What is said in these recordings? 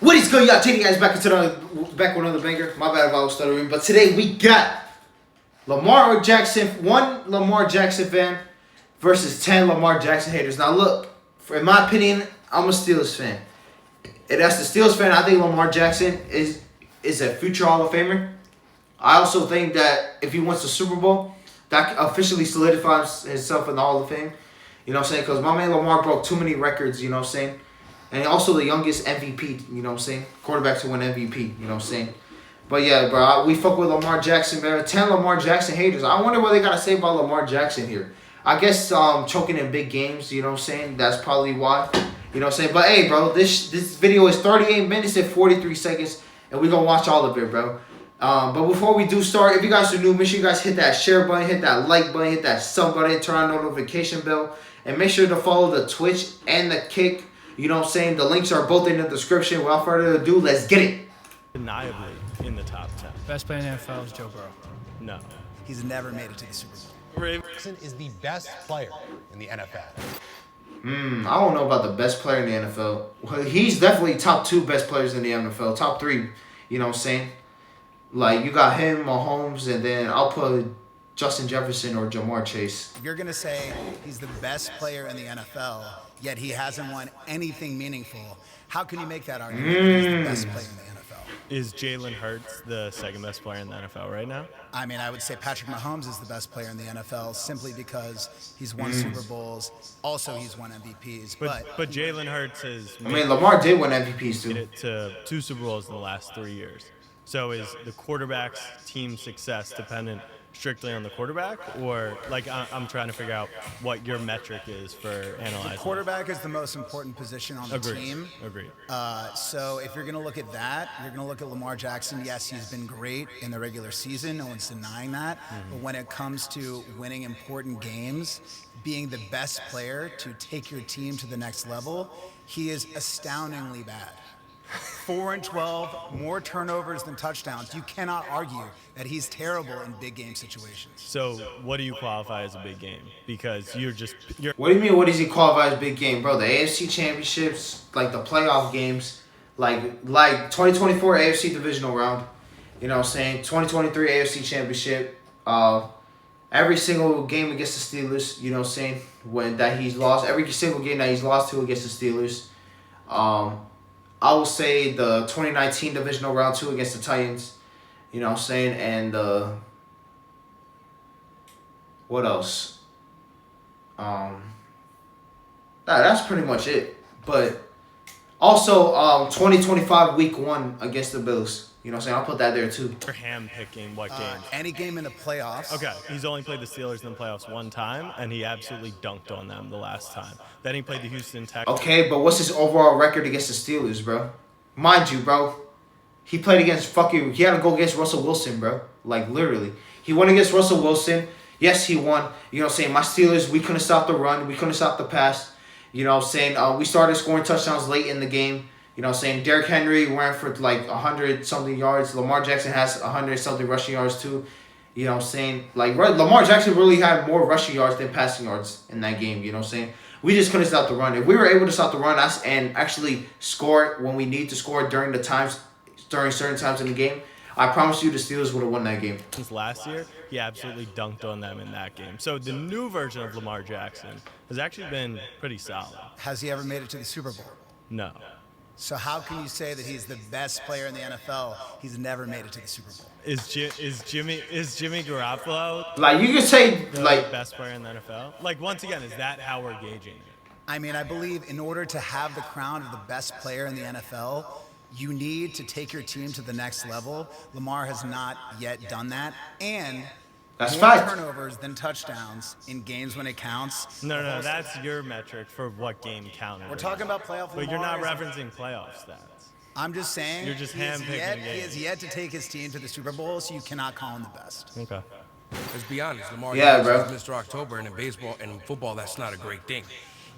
What is good, y'all? Taking you guys back with another banger. My bad if I was stuttering. But today we got Lamar Jackson, one Lamar Jackson fan versus 10 Lamar Jackson haters. Now look, in my opinion, I'm a Steelers fan. And as the Steelers fan, I think Lamar Jackson is a future Hall of Famer. I also think that if he wins the Super Bowl, that officially solidifies himself in the Hall of Fame. You know what I'm saying? Because my man Lamar broke too many records, you know what I'm saying? And also the youngest MVP, you know what I'm saying? Quarterback to win MVP, you know what I'm saying? But yeah, bro, we fuck with Lamar Jackson, man. 10 Lamar Jackson haters. I wonder what they got to say about Lamar Jackson here. I guess choking in big games, you know what I'm saying? That's probably why. You know what I'm saying? But hey, bro, this video is 38 minutes and 43 seconds, and we're going to watch all of it, bro. But before we do start, if you guys are new, make sure you guys hit that share button, hit that like button, hit that sub button, turn on notification bell, and make sure to follow the Twitch and the Kick. You know what I'm saying? The links are both in the description. Without further ado, let's get it. Undeniably in the top 10. Best player in the NFL is Joe Burrow. No. He's never made it to the Super Bowl. Jackson is the best player in the NFL. I don't know about the best player in the NFL. Well, he's definitely top 2 best players in the NFL. Top 3, you know what I'm saying? Like, you got him, Mahomes, and then I'll put Justin Jefferson or Jamar Chase. If you're going to say he's the best player in the NFL, yet he hasn't won anything meaningful, how can you make that argument that he's the best player in the NFL? Is Jalen Hurts the second best player in the NFL right now? I mean, I would say Patrick Mahomes is the best player in the NFL simply because he's won Super Bowls. Also, he's won MVPs. But Jalen Hurts has Lamar did win MVPs made too. it to 2 Super Bowls in the last 3 years. So is the quarterback's team success dependent strictly on the quarterback, or like I'm trying to figure out what your metric is for analyzing? The quarterback is the most important position on the team. Agreed. So if you're going to look at that, you're going to look at Lamar Jackson. Yes, he's been great in the regular season. No one's denying that. But when it comes to winning important games, being the best player to take your team to the next level, he is astoundingly bad. 4-12, more turnovers than touchdowns. You cannot argue that he's terrible in big game situations. So what do you qualify as a big game? Because you're What do you mean, what does he qualify as big game, bro? The AFC championships, like the playoff games, like 2024 AFC divisional round, you know what I'm saying? 2023 AFC championship, every single game against the Steelers, you know what I'm saying? That he's lost, every single game that he's lost to against the Steelers. I will say the 2019 divisional round 2 against the Titans, you know what I'm saying? And what else? That's pretty much it. But also 2025 week 1 against the Bills. You know what I'm saying? I'll put that there too. You're hand-picking what game? Any game in the playoffs. Okay, he's only played the Steelers in the playoffs 1 time, and he absolutely dunked on them the last time. Then he played the Houston Texans. Okay, but what's his overall record against the Steelers, bro? Mind you, bro, he played against he had to go against Russell Wilson, bro. Like, literally. He went against Russell Wilson. Yes, he won. You know what I'm saying? My Steelers, we couldn't stop the run. We couldn't stop the pass. You know what I'm saying? We started scoring touchdowns late in the game. You know what I'm saying? Derrick Henry ran for like 100-something yards. Lamar Jackson has 100-something rushing yards too. You know what I'm saying? Like, Lamar Jackson really had more rushing yards than passing yards in that game. You know what I'm saying? We just couldn't stop the run. If we were able to stop the run and actually score when we need to score during certain times in the game, I promise you the Steelers would have won that game. Since last year, he absolutely dunked on them in that game. So the new version of Lamar Jackson has actually been pretty solid. Has he ever made it to the Super Bowl? No. So how can you say that he's the best player in the NFL? He's never made it to the Super Bowl. Is Jimmy Garoppolo Like, you could say, the like, best player in the NFL? Like, once again, is that how we're gauging it? I mean, I believe in order to have the crown of the best player in the NFL, you need to take your team to the next level. Lamar has not yet done that. And that's more fact. turnovers than touchdowns in games when it counts. No, that's your metric for what game counted. We're talking about playoff Lamar. But you're not referencing playoff stats. I'm just saying You're just he has handpicking yet to take his team to the Super Bowl, so you cannot call him the best. Okay. Let's be honest, Lamar Yeah, Jackson is Mr. October, and in baseball and in football, that's not a great thing.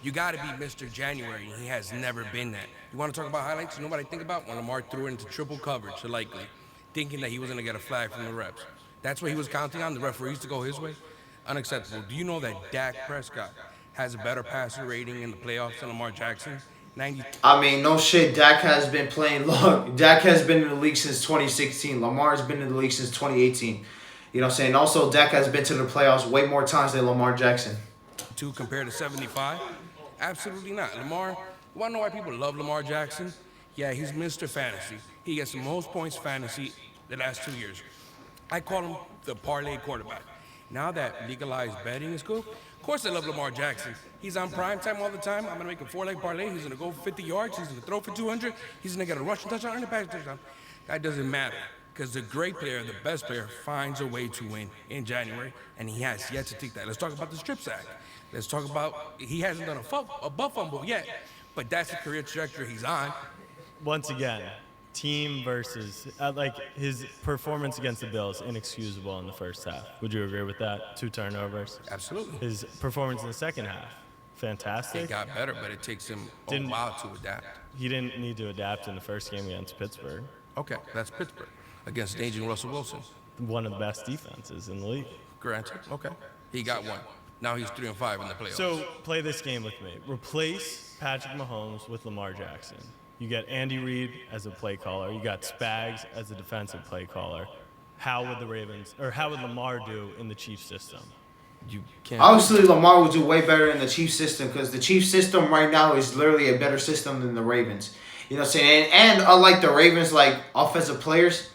You got to be Mr. January, and he has never been that. You want to talk about highlights? You know what I think about? When Lamar threw it into triple coverage to Likely, thinking that he was going to get a flag from the refs. That's what he was counting on, the referees to go his way? Unacceptable. Do you know that Dak Prescott has a better passer rating in the playoffs than Lamar Jackson? I mean, no shit. Dak has been playing long. Dak has been in the league since 2016. Lamar's been in the league since 2018. You know what I'm saying? Also, Dak has been to the playoffs way more times than Lamar Jackson. Two compared to 75? Absolutely not. Lamar, you want to know why people love Lamar Jackson? Yeah, he's Mr. Fantasy. He gets the most points fantasy the last 2 years. I call him the parlay quarterback. Now that legalized betting is cool, of course I love Lamar Jackson. He's on prime time all the time. I'm going to make a 4-leg parlay. He's going to go 50 yards. He's going to throw for 200. He's going to get a rushing touchdown and a passing touchdown. That doesn't matter because the great player, the best player, finds a way to win in January, and he has yet to take that. Let's talk about the strip sack. Let's talk about he hasn't done a butt fumble yet, but that's the career trajectory he's on. Once again, team versus his performance against the Bills, inexcusable in the first half. Would you agree with that? 2 turnovers. Absolutely. His performance in the second half, fantastic. It got better, but it takes him a while to adapt. He didn't need to adapt in the first game against Pittsburgh. Okay, that's Pittsburgh against aging Russell Wilson. One of the best defenses in the league. Granted. Okay. He got one. Now he's 3-5 in the playoffs. So play this game with me. Replace Patrick Mahomes with Lamar Jackson. You get Andy Reid as a play caller. You got Spags as a defensive play caller. How would Lamar do in the Chiefs system? You can't. Obviously, Lamar will do way better in the Chiefs system because the Chiefs system right now is literally a better system than the Ravens. You know what I'm saying? And unlike the Ravens, like offensive players,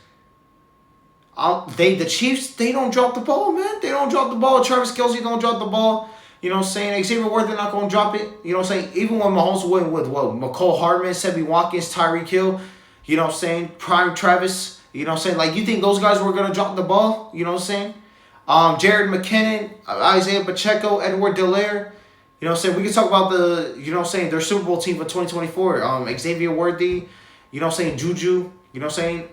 the Chiefs, they don't drop the ball, man. They don't drop the ball. Travis Kelce don't drop the ball. You know what I'm saying? Xavier Worthy not going to drop it. You know what I'm saying? Even when Mahomes went with McCole Hardman, Sebby Watkins, Tyreek Hill, you know what I'm saying? Prime Travis, you know what I'm saying? Like, you think those guys were going to drop the ball? You know what I'm saying? Jared McKinnon, Isaiah Pacheco, Edward Delaire. You know what I'm saying? We can talk about their Super Bowl team for 2024. Xavier Worthy, you know what I'm saying? Juju, you know what I'm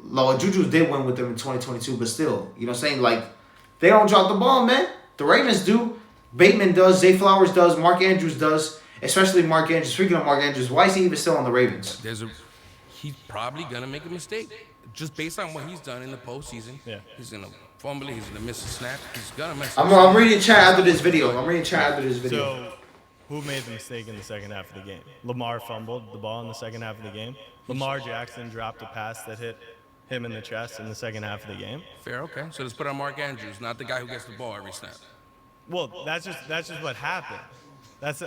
saying? Juju did win with them in 2022, but still, you know what I'm saying? Like, they don't drop the ball, man. The Ravens do. Bateman does, Zay Flowers does, Mark Andrews does, especially Mark Andrews. Speaking of Mark Andrews, why is he even still on the Ravens? He's probably going to make a mistake just based on what he's done in the postseason. Yeah. He's going to fumble, he's going to miss a snap, he's going to mess up. I'm reading chat after this video. So, who made the mistake in the second half of the game? Lamar fumbled the ball in the second half of the game. Lamar Jackson dropped a pass that hit him in the chest in the second half of the game. Fair, okay. So let's put on Mark Andrews, not the guy who gets the ball every snap. Well, that's just what happened.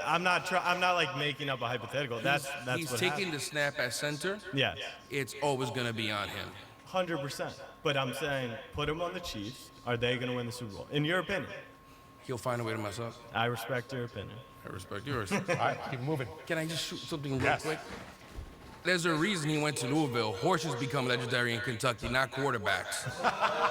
I'm not like making up a hypothetical. That's he's what taking happened. the snap at center. Yeah. It's always going to be on him. 100%. But I'm saying, put him on the Chiefs. Are they going to win the Super Bowl? In your opinion? He'll find a way to mess up. I respect your opinion. I respect yours. All right, keep moving. Can I just shoot something real quick? There's a reason he went to Louisville. Horses become legendary in Kentucky, not quarterbacks.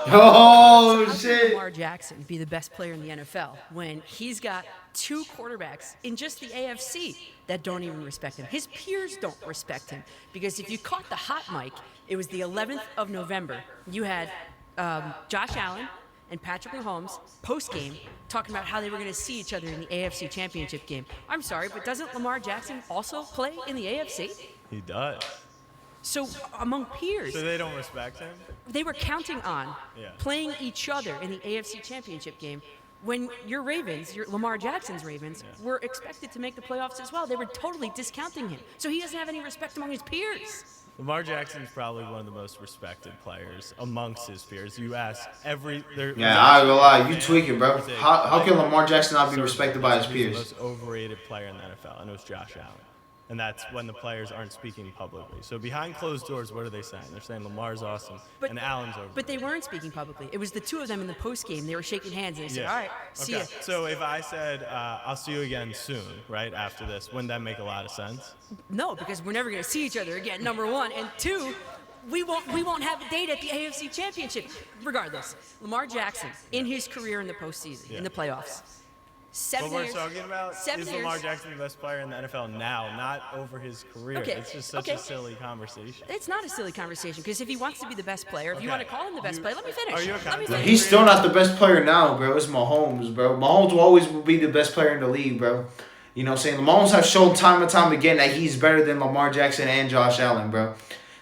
Oh, How shit. can Lamar Jackson be the best player in the NFL when he's got 2 quarterbacks in just the AFC that don't even respect him? His peers don't respect him because if you caught the hot mic, it was the 11th of November. You had Josh Allen and Patrick Mahomes post-game talking about how they were going to see each other in the AFC Championship game. I'm sorry, but doesn't Lamar Jackson also play in the AFC? He does. So among peers, So they don't respect him? they were counting on Yeah. playing each other in the AFC Championship game when your Ravens, your Lamar Jackson's Ravens, were expected to make the playoffs as well. They were totally discounting him. So he doesn't have any respect among his peers. Lamar Jackson's probably one of the most respected players amongst his peers. You ask every... Yeah, I ain't gonna lie. You tweaking, bro. How can Lamar Jackson not be respected by his He's peers? the most overrated player in the NFL, and it was Josh Allen. And that's when the players aren't speaking publicly. So behind closed doors, what are they saying? They're saying Lamar's awesome and Allen's overrated. But they weren't speaking publicly. It was the two of them in the postgame. They were shaking hands, and they said, all right, see ya. So if I said, I'll see you again soon, right, after this, wouldn't that make a lot of sense? No, because we're never going to see each other again, number one. And two, we won't have a date at the AFC Championship. Regardless, Lamar Jackson, in his career in the postseason, in the playoffs, What we're talking about is Lamar Jackson the best player in the NFL now, not over his career. Okay, It's just such a silly conversation. It's not a silly conversation because if he wants to be the best player, if you want to call him the best player, let me finish. Are you Let me finish. He's still not the best player now, bro. It's Mahomes, bro. Mahomes will always be the best player in the league, bro. You know what I'm saying? Mahomes has shown time and time again that he's better than Lamar Jackson and Josh Allen, bro.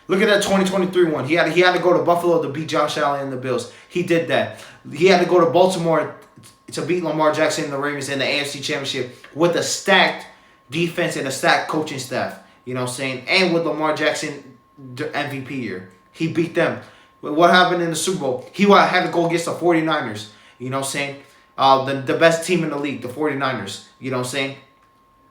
Look at that 2023 one. He had to go to Buffalo to beat Josh Allen and the Bills. He did that. He had to go to Baltimore to beat Lamar Jackson and the Ravens in the AFC Championship with a stacked defense, and a stacked coaching staff. You know what I'm saying? And with Lamar Jackson, the MVP year, he beat them. What happened in the Super Bowl? He had to go against the 49ers. You know what I'm saying? The best team in the league, the 49ers. You know what I'm saying?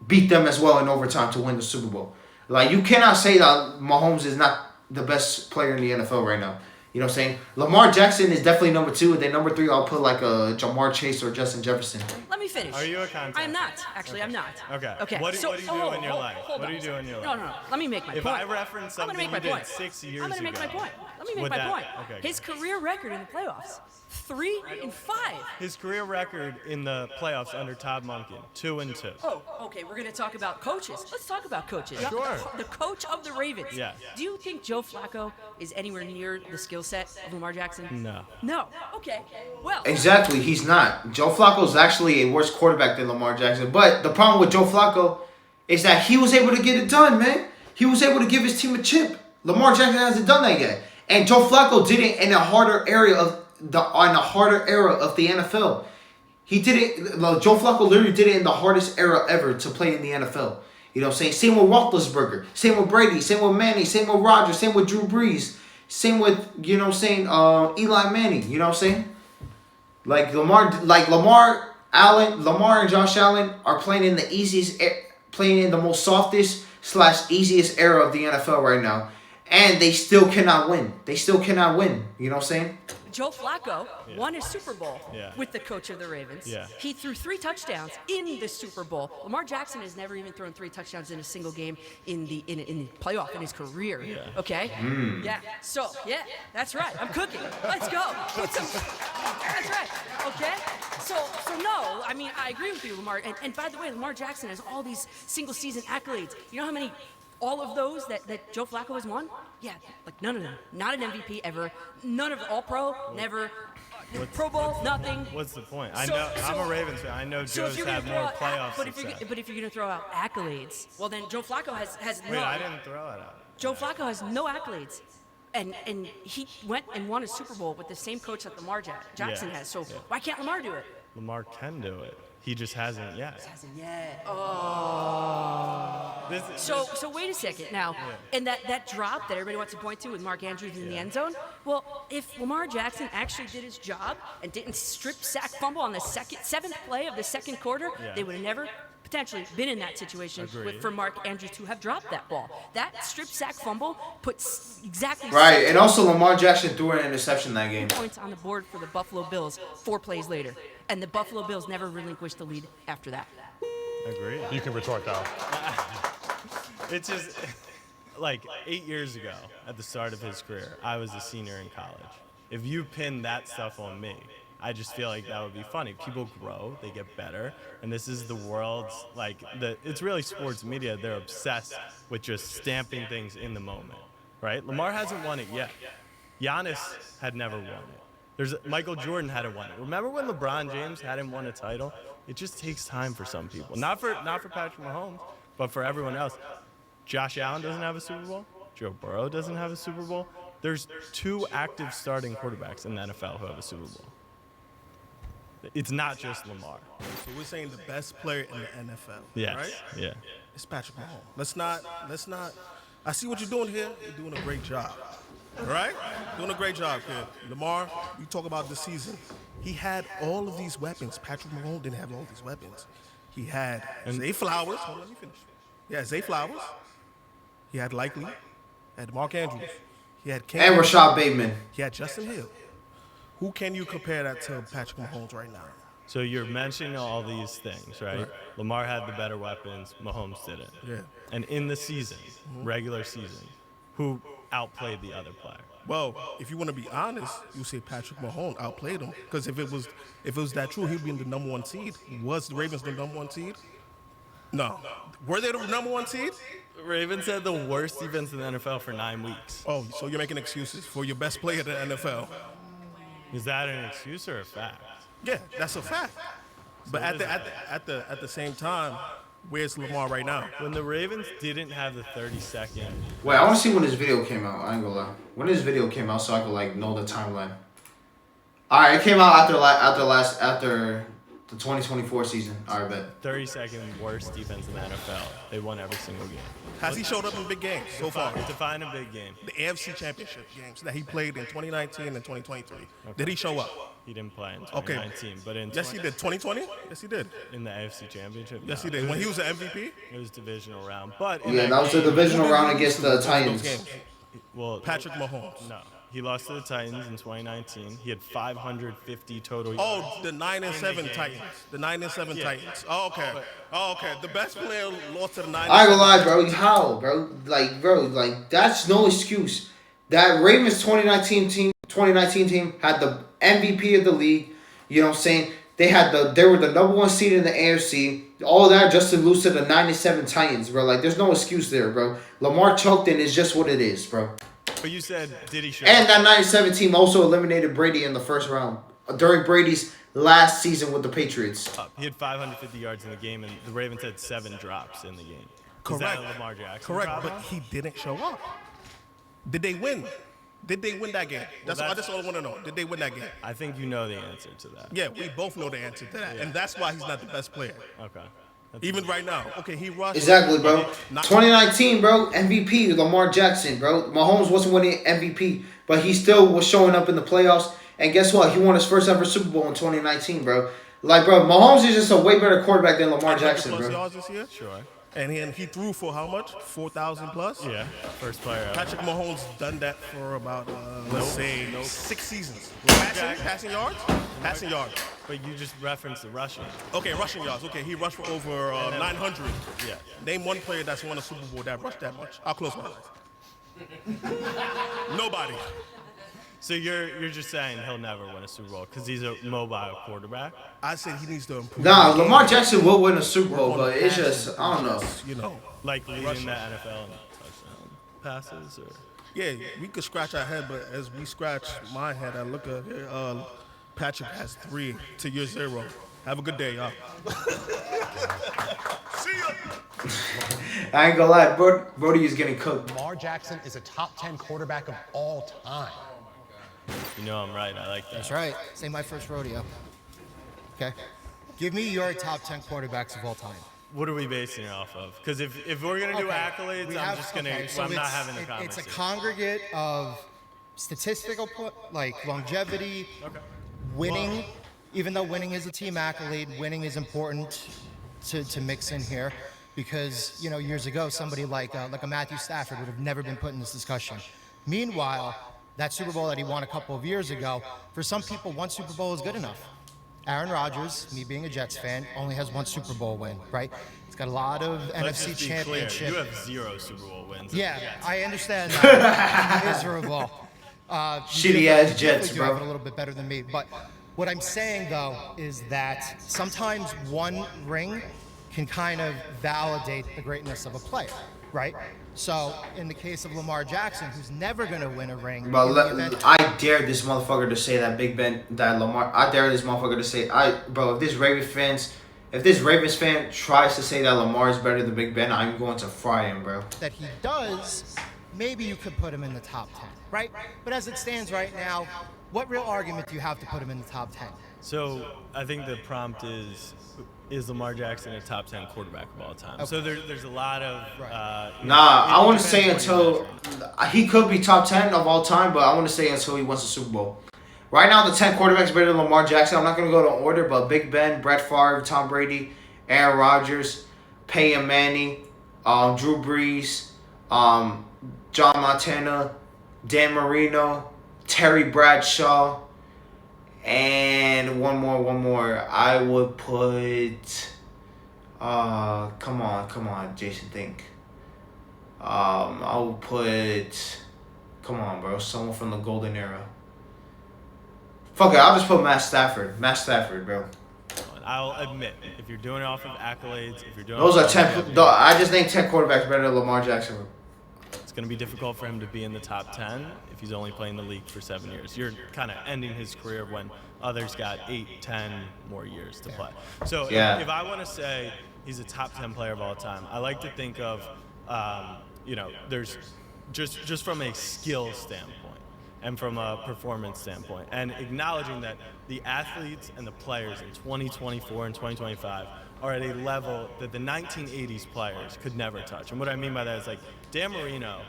Beat them as well in overtime to win the Super Bowl. Like, you cannot say that Mahomes is not the best player in the NFL right now. You know what I'm saying? Lamar Jackson is definitely number 2. And then number 3, I'll put like a Jamar Chase or Justin Jefferson. Let me finish. Are you a contest? I'm not. Actually, I'm not. Okay. Okay. What do you do in your life? What do you do in your life? No. Let me make my If point. I reference I'm gonna something make you my did point. 6 years ago. I'm gonna make my point. Let me make would my that- point. okay, His go. career record in the playoffs: 3-5. His career record in the playoffs under Todd Monken, 2-2. Oh, okay. We're gonna talk about coaches. Let's talk about coaches. Sure. The coach of the Ravens. Yes. Do you think Joe Flacco is anywhere near the skill set of Lamar Jackson? No. No. Okay. Well. Exactly, he's not. Joe Flacco is actually a worse quarterback than Lamar Jackson. But the problem with Joe Flacco is that he was able to get it done, man. He was able to give his team a chip. Lamar Jackson hasn't done that yet. And Joe Flacco did it in a harder area of the NFL. He did it. Joe Flacco literally did it in the hardest era ever to play in the NFL. You know what I'm saying? Same with Roethlisberger. Same with Brady. Same with Manning. Same with Rodgers. Same with Drew Brees. Same with, you know what I'm saying, Eli Manning. You know what I'm saying? Like Lamar and Josh Allen are playing in the most softest / easiest era of the NFL right now. And they still cannot win. You know what I'm saying? Joe Flacco won a Super Bowl Yeah. with the coach of the Ravens. Yeah. He threw 3 touchdowns in the Super Bowl. Lamar Jackson has never even thrown 3 touchdowns in a single game in the playoff in his career. Yeah. Okay? Yeah. So, yeah, that's right. I'm cooking. Let's go. That's right. Okay? So no, I mean, I agree with you, Lamar. And by the way, Lamar Jackson has all these single season accolades. You know how many all of those that Joe Flacco has won? Yeah, like none of them. Not an MVP ever. None of All-Pro, never. Pro Bowl, nothing. What's the point? So- I'm a Ravens fan. I know So if Joe's you're gonna had throw more out, playoff but if success. you're gonna throw out accolades, well then Joe Flacco has Wait, no. I didn't throw it out. Joe Flacco has no accolades, and he went and won a Super Bowl with the same coach that Lamar Jackson Yeah. has. So Yeah. why can't Lamar do it? Lamar can do it. He just hasn't yet. Hasn't yet. Oh. So wait a second now, and that drop that everybody wants to point to with Mark Andrews in the end zone. Well, if Lamar Jackson actually did his job and didn't strip sack fumble on the 7th play of the second quarter, they would have never potentially been in that situation for Mark Andrews to have dropped that ball. That strip sack fumble puts exactly Right, and also Lamar Jackson threw an interception that game. points on the board for the Buffalo Bills 4 plays later, and the Buffalo Bills never relinquished the lead after that. Agree. You can retort that. It's just like 8 years ago at the start of his career, I was a senior in college. If you pin that stuff on me, I just feel like that would be funny. People grow, they get better, and this is the world's it's really sports media. They're obsessed with just stamping things in the moment, right? Lamar hasn't won it yet. Giannis had never won it. Michael Jordan hadn't won it. Remember when LeBron James hadn't won a title? It just takes time for some people. Not for Patrick Mahomes, but for everyone else. Josh Allen doesn't have a Super Bowl. Joe Burrow doesn't have a Super Bowl. There's 2 active starting quarterbacks in the NFL who have a Super Bowl. It's not just Lamar. So we're saying the best player in the NFL, Yes. right? Yeah. It's Patrick Mahomes. Let's not. I see what you're doing here. You're doing a great job. All right? Doing a great job, kid. Lamar, you talk about this season. He had all of these weapons. Patrick Mahomes didn't have all these weapons. He had Zay Flowers. Hold on, let me finish. He had Zay Flowers. He had Likely. He had Mark Andrews. He had Cam. And Rashad Bateman. He had Justin Hill. Who can you compare that to Patrick Mahomes right now? So you're mentioning all these things, right? Lamar had the better weapons. Mahomes didn't. Yeah. And in the season, regular season, who outplayed the other player? Well, if you want to be honest, you say Patrick Mahomes outplayed him. Because if it was that true, he'd be in the number 1 seed. Was the Ravens the number 1 seed? No. Were they the number 1 seed? Ravens had the worst defense in the NFL for 9 weeks. Oh, so you're making excuses for your best player in the NFL. Is that an excuse or a fact? Yeah, that's a fact. But at the same time, where's Lamar right now? When the Ravens didn't have the 30-second. Wait, I want to see when this video came out. I ain't gonna lie. When this video came out, so I could know the timeline. All right, it came out after The 2024 season. All right, bet. 32nd worst defense in the NFL. They won every single game. Has he showed up in big games so far? Define a big game. The AFC Championship games that he played in 2019 and 2023. Did he show up? He didn't play in 2019, but in Yes, he did. 2020? Yes, he did. in the AFC Championship. Yes, he did. When he was an MVP? It was divisional round, but in Yeah, that was the game, divisional Who did he round lose against to the in those Titans. games? well, Patrick Mahomes. no, he lost to the Titans in 2019. He had 550 total. Oh, the 9-7 Titans. The 9-7 Yeah. Titans. Oh, okay. Oh, okay. The best player lost to the 9-7. I ain't gonna lie, bro. How, bro? Like, that's no excuse. That Ravens 2019 team had the MVP of the league. You know what I'm saying? They were the number one seed in the AFC. All that just to lose to the 9-7 Titans, bro. Like, there's no excuse there, bro. Lamar choked in is just what it is, bro. But you said, did he show And up? that 97 team also eliminated Brady in the first round during Brady's last season with the Patriots. He had 550 yards in the game, and the Ravens had 7 drops in the game. Is Correct. that a Lamar Jackson Correct, problem? but he didn't show up. Did they win? Did they win that game? That's all I want to know. Did they win that game? I think you know the answer to that. Yeah, we both know the answer to that, and that's why he's not the best player. Okay. That's Even right now. Okay, he rushed. Exactly, bro. Not- 2019, bro, MVP, Lamar Jackson, bro. Mahomes wasn't winning MVP, but he still was showing up in the playoffs. And guess what? He won his first ever Super Bowl in 2019, bro. Like, bro, Mahomes is just a way better quarterback than Lamar 100 Jackson, plus bro. yards this year. Sure. And he threw for how much? 4,000 plus. Yeah. First player ever. Patrick Mahomes done that for about let's say 6 seasons. Passing yards. Passing yards. But you just referenced the rushing. Okay, rushing yards. Okay, he rushed for over 900. Yeah. Name one player that's won a Super Bowl that rushed that much. I'll close my eyes. Nobody. So you're just saying he'll never win a Super Bowl because he's a mobile quarterback? I said he needs to improve. Nah, his game. Lamar Jackson will win a Super Work Bowl, on but the it's passing, just, I don't know. You know. Like leading Rushing. the NFL in touchdown passes? Or? Yeah, we could scratch our head, but as we scratch my head, I look at Patrick has 3 to your 0. Have a good day, y'all. See ya. I ain't gonna lie, Brody is getting cooked. Lamar Jackson is a top 10 quarterback of all time. You know I'm right. I like that. That's right. Say my first rodeo. Okay. Give me your top 10 quarterbacks of all time. What are we basing it off of? Because if we're gonna do accolades, We I'm have- just gonna. okay, so I'm not it's- having the It's a conversation. congregate of statistical, like longevity, winning. Even though winning is a team accolade, winning is important to mix in here, because years ago somebody like a Matthew Stafford would have never been put in this discussion. Meanwhile, that Super Bowl that he won a couple of years ago, for some people, one Super Bowl is good enough. Aaron Rodgers, me being a Jets fan, only has one Super Bowl win, right? He's got a lot of Let's NFC just be clear. championship. You have 0 Super Bowl wins. Yeah, I understand that. Miserable. Shitty ass Jets, You bro. have it a little bit better than me. But what I'm saying, though, is that sometimes one ring can kind of validate the greatness of a player, right? So in the case of Lamar Jackson, who's never going to win a ring. But in the event- I dare this motherfucker to say that Lamar. I dare this motherfucker to say, bro. If this Ravens fan tries to say that Lamar is better than Big Ben, I'm going to fry him, bro. that he does, maybe you could put him in the top 10, right? But as it stands right now, what real argument do you have to put him in the top 10? So I think the prompt is Lamar Jackson a top 10 quarterback of all time? So there's a lot of. Nah, I want to it say depends what you until measure. he could be top 10 of all time, but I want to say until he wins the Super Bowl. Right now, the 10 quarterbacks better than Lamar Jackson. I'm not going to go in order, but Big Ben, Brett Favre, Tom Brady, Aaron Rodgers, Peyton Manning, Drew Brees, John Montana, Dan Marino, Terry Bradshaw, and one more. I would put. Come on, Jason, think. I would put. Come on, bro. Someone from the golden era. Fuck it, I'll just put Matt Stafford, bro. I'll admit, if you're doing it off of accolades, if you're doing Those it are off 10. of- I just named 10 quarterbacks better than Lamar Jackson. It's going to be difficult for him to be in the top 10 if he's only playing the league for 7 years. You're kind of ending his career when others got 8, 10 more years to play. So Yeah. if I want to say he's a top 10 player of all time, I like to think of, there's just from a skill standpoint. and from a performance standpoint, and acknowledging that the athletes and the players in 2024 and 2025 are at a level that the 1980s players could never touch. And what I mean by that is, like, Dan Marino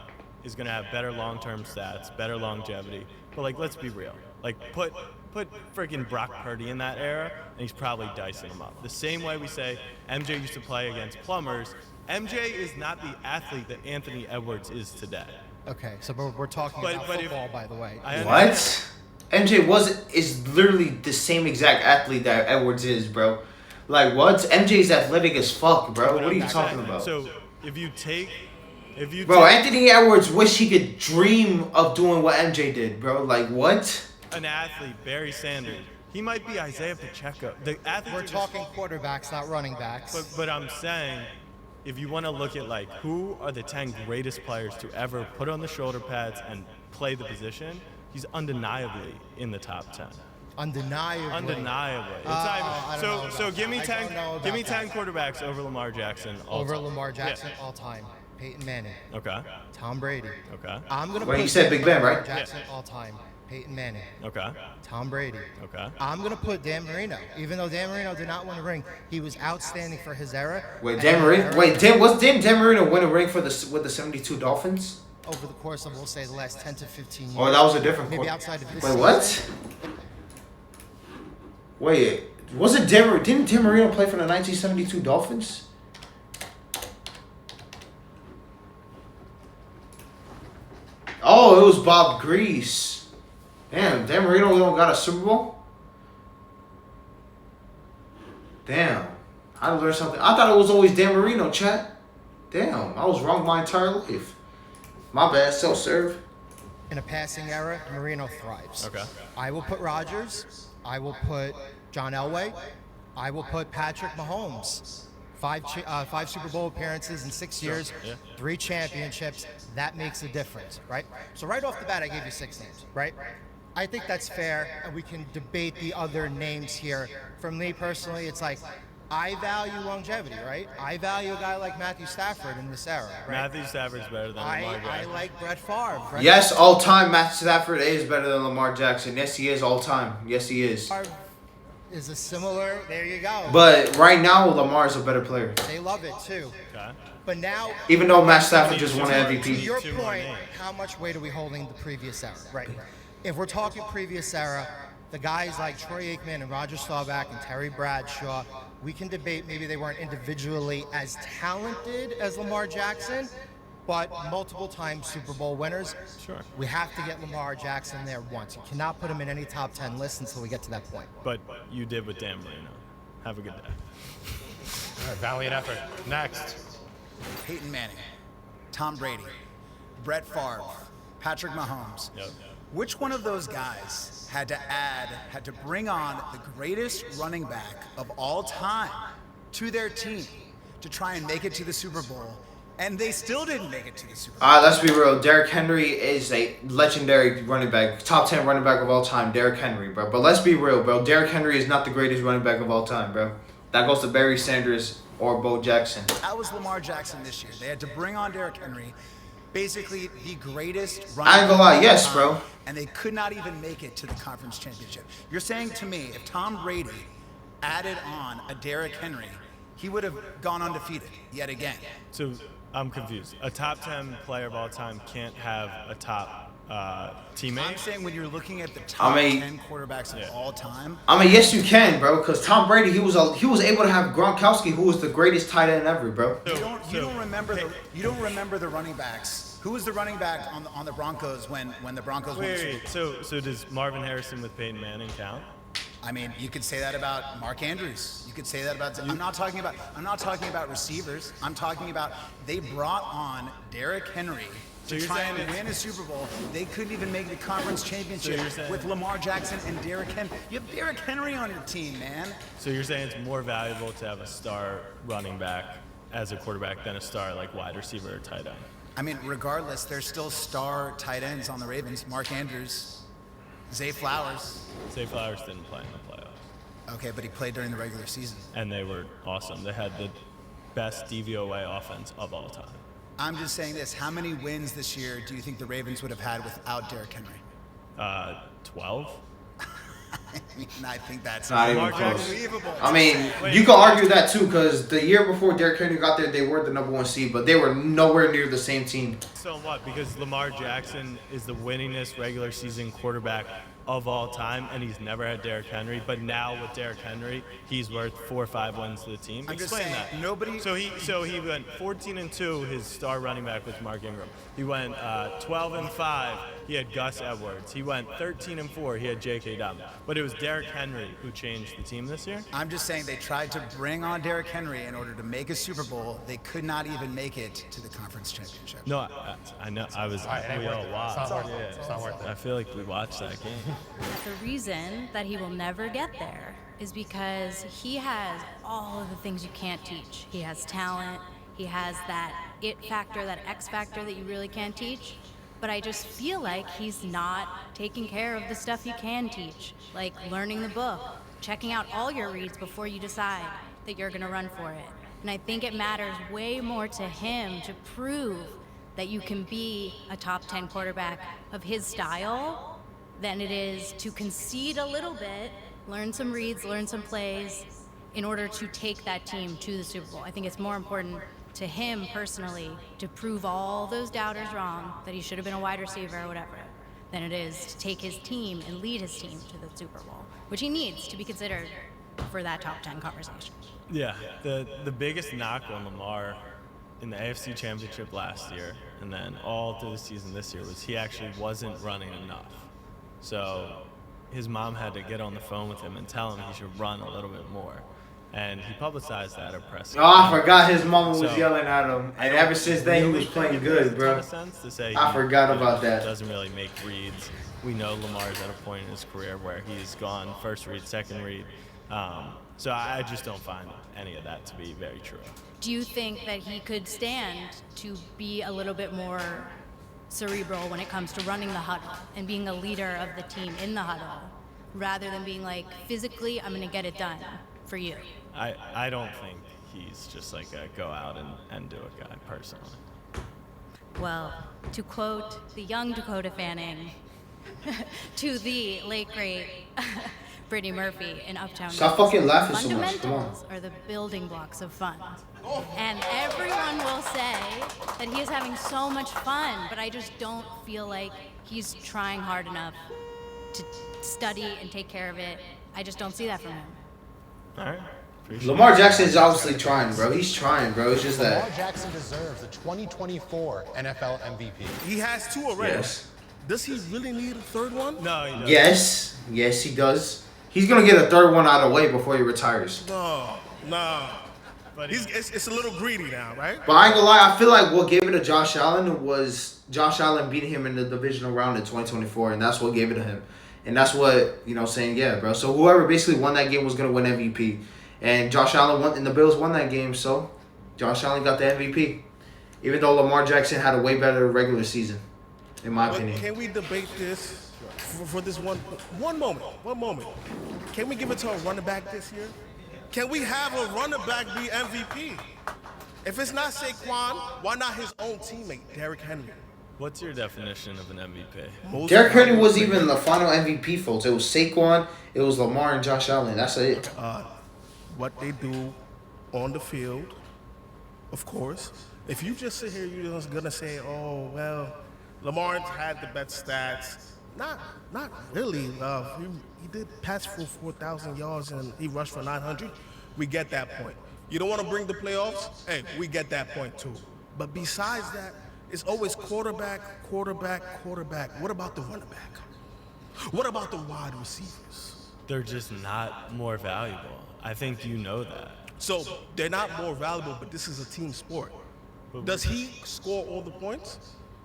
is going to have better long-term stats, better longevity, but, like, let's be real. Like, put freaking Brock Purdy in that era, and he's probably dicing them up. The same way we say MJ used to play against plumbers, MJ is not the athlete that Anthony Edwards is today. Okay, so we're talking about football, by the way. What? MJ is literally the same exact athlete that Edwards is, bro. Like, what? MJ's athletic as fuck, bro. What are you talking about? So if you bro, Anthony Edwards wish he could dream of doing what MJ did, bro. Like, what? An athlete, Barry Sanders, he might be Isaiah Pacheco. We're talking quarterbacks, not running backs. But I'm saying, if you want to look at, like, who are the 10 greatest players to ever put on the shoulder pads and play the position, he's undeniably in the top 10. Undeniably. It's not even, so give me 10 quarterbacks over Lamar Jackson all time. Lamar Jackson all time. Peyton Manning. Okay. Tom Brady. Okay. I'm gonna Wait, put you said Big Ben, right? Jackson all time. Peyton Manning. Okay. Tom Brady. Okay. I'm gonna put Dan Marino. Even though Dan Marino did not win a ring, he was outstanding for his era. Wait, Dan Marino? Wait, didn't Dan Marino win a ring with the 72 Dolphins? Over the course of, we'll say, the last 10 to 15 years. Oh, that was a different Maybe quarter. outside of this Wait, season. what? Wait, wasn't didn't Dan Marino play for the 1972 Dolphins? Oh, it was Bob Grease. Damn, Dan Marino don't got a Super Bowl? Damn. I learned something. I thought it was always Dan Marino, chat. Damn, I was wrong my entire life. My bad, self-serve. In a passing era, Marino thrives. Okay. I will put Rodgers. I will put John Elway. I will put Patrick Mahomes. Five Super Bowl appearances in 6 years, Yeah. 3 championships. That makes a difference, right? So right off the bat, I gave you 6 names, right? I think that's fair, and we can debate the other names here. For me personally, it's like, I value longevity, right? I value a guy like Matthew Stafford in this era, right? Matthew Stafford's better than Lamar I Jackson. like Brett Favre. Yes, all time, Matthew Stafford is better than Lamar Jackson. Yes, he is all time. Yes, he is. Favre is a similar, there you go. But right now, Lamar is a better player. They love it too. Okay. But now, Even though Matt Stafford just won to MVP. your Two more point, names. how much weight are we holding the previous era, right? If we're talking previous era, the guys like Troy Aikman and Roger Staubach and Terry Bradshaw, we can debate maybe they weren't individually as talented as Lamar Jackson, but multiple time Super Bowl winners. Sure. We have to get Lamar Jackson there once. You cannot put him in any top 10 list until we get to that point. But you did with Dan Marino. Have a good day. All right, valiant effort. Next. Peyton Manning, Tom Brady, Brett Favre, Patrick Mahomes. Yep. Which one of those guys had to bring on the greatest running back of all time to their team to try and make it to the Super Bowl? And they still didn't make it to the Super Bowl. Let's be real. Derrick Henry is a legendary running back. Top 10 running back of all time, Derrick Henry, bro. But let's be real, bro. Derrick Henry is not the greatest running back of all time, bro. That goes to Barry Sanders or Bo Jackson. That was Lamar Jackson this year. They had to bring on Derrick Henry, basically the greatest running I ain't gonna lie, back of all yes, time, bro. And they could not even make it to the conference championship. You're saying to me, if Tom Brady added on a Derrick Henry, he would have gone undefeated yet again. So I'm confused. A top 10 player of all time can't have a top teammate? I'm saying when you're looking at the top 10 quarterbacks of all time. I mean, yes, you can, bro. Because Tom Brady, he was able to have Gronkowski, who was the greatest tight end ever, bro. You don't remember the running backs. Who was the running back on the Broncos when the Broncos won the Super Bowl? Wait. So does Marvin Harrison with Peyton Manning count? I mean, you could say that about Mark Andrews. You could say that about. I'm not talking about receivers. I'm talking about they brought on Derrick Henry to try and win a Super Bowl. They couldn't even make the conference championship with Lamar Jackson and Derrick Henry. You have Derrick Henry on your team, man. So you're saying it's more valuable to have a star running back as a quarterback than a star like wide receiver or tight end? I mean, regardless, there's still star tight ends on the Ravens. Mark Andrews, Zay Flowers. Zay Flowers didn't play in the playoffs. Okay, but he played during the regular season. And they were awesome. They had the best DVOA offense of all time. I'm just saying this. How many wins this year do you think the Ravens would have had without Derrick Henry? 12. I think that's Not even Lamar close. Jackson. I mean, you could argue that too, because the year before Derrick Henry got there, they were the number 1 seed, but they were nowhere near the same team. So what? Because Lamar Jackson is the winningest regular season quarterback of all time, and he's never had Derrick Henry. But now with Derrick Henry, he's worth 4 or 5 wins to the team. I'm just Explain saying, that. nobody- So he went 14-2. His star running back was Mark Ingram. He went 12-5. He had Gus Edwards. He went 13-4. He had J.K. Dobbins. But it was Derrick Henry who changed the team this year. I'm just saying they tried to bring on Derrick Henry in order to make a Super Bowl. They could not even make it to the conference championship. No, I know. We all watched. It's not worth it. It's not worth it. I feel like we watched that game. The reason that he will never get there is because he has all of the things you can't teach. He has talent, he has that it factor, that X factor that you really can't teach. But I just feel like he's not taking care of the stuff you can teach, like learning the book, checking out all your reads before you decide that you're going to run for it. And I think it matters way more to him to prove that you can be a top 10 quarterback of his style than it is to concede a little bit, learn some reads, learn some plays in order to take that team to the Super Bowl. I think it's more important to him personally to prove all those doubters wrong, that he should have been a wide receiver or whatever, than it is to take his team and lead his team to the Super Bowl, which he needs to be considered for that top 10 conversation. Yeah, the biggest knock on Lamar in the AFC Championship last year and then all through the season this year was he actually wasn't running enough. So his mom had to get on the phone with him and tell him he should run a little bit more. And he publicized that at press. Oh, I forgot his mama was So, yelling at him. And ever since then, he was playing good, bro. Sense to say I he, forgot about that. Doesn't really make reads. We know Lamar's at a point in his career where he's gone first read, second read. So I just don't find any of that to be very true. Do you think that he could stand to be a little bit more cerebral when it comes to running the huddle and being a leader of the team in the huddle, rather than being like, physically, I'm going to get it done for you? I don't think he's just like a go out and do it guy, personally. Well, to quote the young Dakota Fanning, to the late great Brittany Murphy in Uptown Stop Girls, fucking laughing so much, come on. fundamentals are the building blocks of fun. And everyone will say that he is having so much fun, but I just don't feel like he's trying hard enough to study and take care of it. I just don't see that from him. All right. Appreciate Lamar Jackson is obviously trying, bro. He's trying, bro. It's just Lamar that. Jackson deserves the 2024 NFL MVP. He has 2 already. Yes. Does he really need a third one? No, he doesn't. Yes. Yes, he does. He's going to get a third one out of the way before he retires. No. But It's a little greedy now, right? But I ain't gonna lie, I feel like what gave it to Josh Allen was Josh Allen beating him in the divisional round in 2024, and that's what gave it to him. And that's what, saying, yeah, bro. So whoever basically won that game was going to win MVP. And Josh Allen won, and the Bills won that game, so Josh Allen got the MVP. Even though Lamar Jackson had a way better regular season, in my But opinion. can we debate this for this one moment? One moment. Can we give it to a running back this year? Can we have a running back be MVP? If it's not Saquon, why not his own teammate, Derrick Henry? What's your definition of an MVP? Most Derrick Henry valuable was player. even the final MVP, folks. It was Saquon, it was Lamar, and Josh Allen. That's it. What they do on the field, of course. If you just sit here, you're just gonna say, "Oh well, Lamar had the best stats." Not really. He did pass for 4,000 yards and he rushed for 900. We get that point. You don't want to bring the playoffs? Hey, we get that point too. But besides that, it's always quarterback. What about the running back? What about the wide receivers? They're just not more valuable. I think you know that. So they're not more valuable, but this is a team sport. Does he score all the points?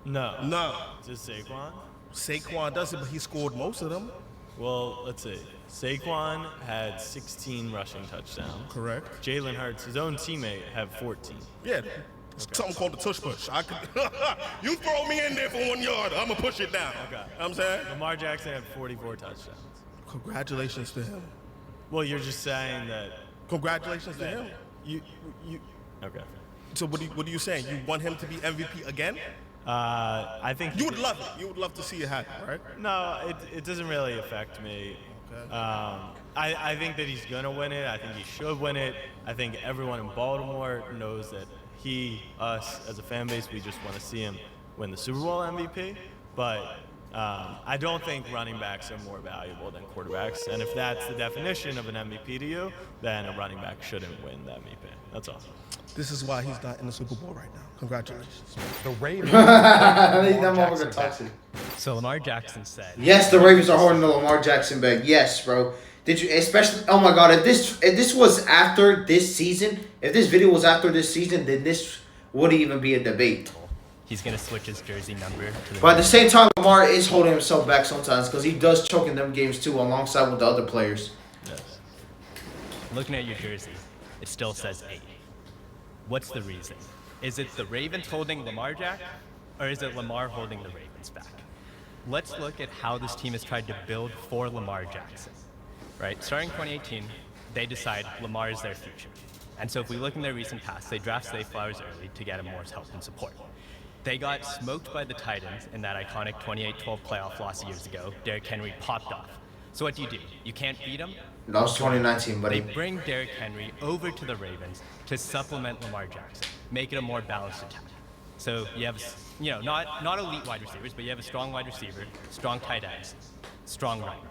No. No. Just Saquon? Saquon does it, but he scored most of them. Well, let's see. Saquon had 16 rushing touchdowns. Correct. Jalen Hurts, his own teammate, had 14. Yeah, it's something called the tush push. You throw me in there for 1 yard, I'm gonna push it down. Okay. You know what I'm saying? Lamar Jackson had 44 touchdowns. Congratulations to him. Well, you're just saying that Congratulations to him. you okay. So what are you saying? You want him to be MVP again? I think You would love it. You would love to see it happen, right? No, it doesn't really affect me. I think that he's gonna win it. I think he should win it. I think everyone in Baltimore knows that us as a fan base, we just want to see him win the Super Bowl MVP. But I don't think running backs are more valuable than quarterbacks. And if that's the definition of an MVP to you, then a running back shouldn't win the MVP. That's all. This is why he's not in the Super Bowl right now. Congratulations. The Ravens. That motherfucker toxic. So Lamar Jackson said. Yes, the Ravens are holding the Lamar Jackson bag. Yes, bro. Did you especially? Oh my God! If this was after this season, if this video was after this season, then this wouldn't even be a debate. He's going to switch his jersey number to the But at the same time, Lamar is holding himself back sometimes because he does choke in them games too, alongside with the other players. Yes. Looking at your jersey, it still says 8. What's the reason? Is it the Ravens holding Lamar Jack, or is it Lamar holding the Ravens back? Let's look at how this team has tried to build for Lamar Jackson. Right? Starting 2018, they decide Lamar is their future. And so if we look in their recent past, they draft Zay Flowers early to get him more help and support. They got smoked by the Titans in that iconic 28-12 playoff loss years ago. Derrick Henry popped off. So what do? You can't beat him? That was 2019, buddy. They bring Derrick Henry over to the Ravens to supplement Lamar Jackson, make it a more balanced attack. So you have, not elite wide receivers, but you have a strong wide receiver, strong tight ends, strong running back.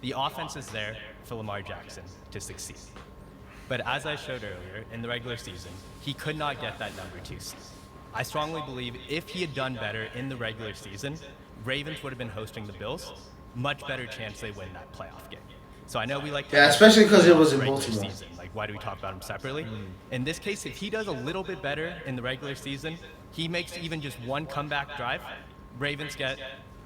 The offense is there for Lamar Jackson to succeed. But as I showed earlier, in the regular season, he could not get that number 2 seed. I strongly believe if he had done better in the regular season, Ravens would have been hosting the Bills. Much better chance they win that playoff game. So I know we like to especially because it was in regular Baltimore. season. Like, why do we talk about him separately? In this case, if he does a little bit better in the regular season, he makes even just one comeback drive. Ravens get,